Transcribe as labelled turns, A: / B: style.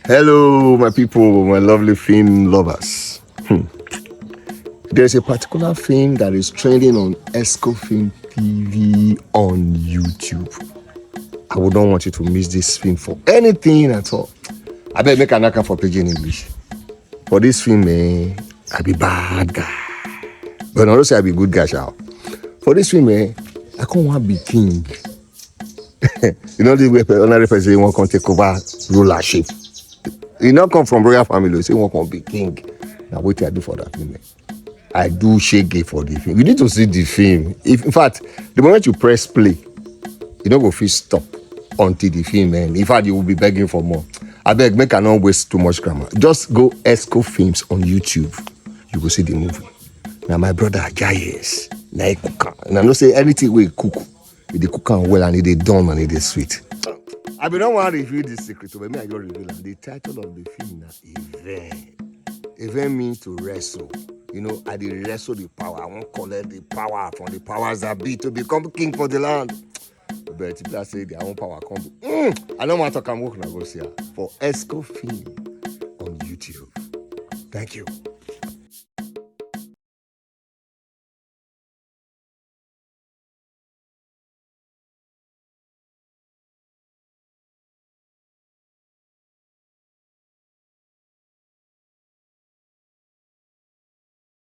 A: Hello, my people, my lovely film lovers. There's a particular film that is trending on Esco Film TV on YouTube. I would not want you to miss this film for anything at all. I better make an account for page in English. For this film, I be bad guy. But I don't say I be good guy, shall. For this film, I can't want to be king. You know, the way another person want to take over rulership. You not come from royal family, say one can be king. Now what I do for that film? I do shege for the film. You need to see the film. If in fact, the moment you press play, you don't go feel stop until the film ends. In fact, you will be begging for more. I beg, make I not waste too much grammar. Just go Esco Films on YouTube. You will see the movie. Now my brother Jayes, now he cook. And I don't say anything we cook. They cook am well and they done and they sweet. I be don't want to reveal this secret, but me I just reveal am. The title of the film na Event. Event means to wrestle. You know, I did wrestle the power. I won't collect the power from the powers that be to become king for the land. But if I say their own power come, I don't want to come work now go see her for Esco Film on YouTube. Thank you.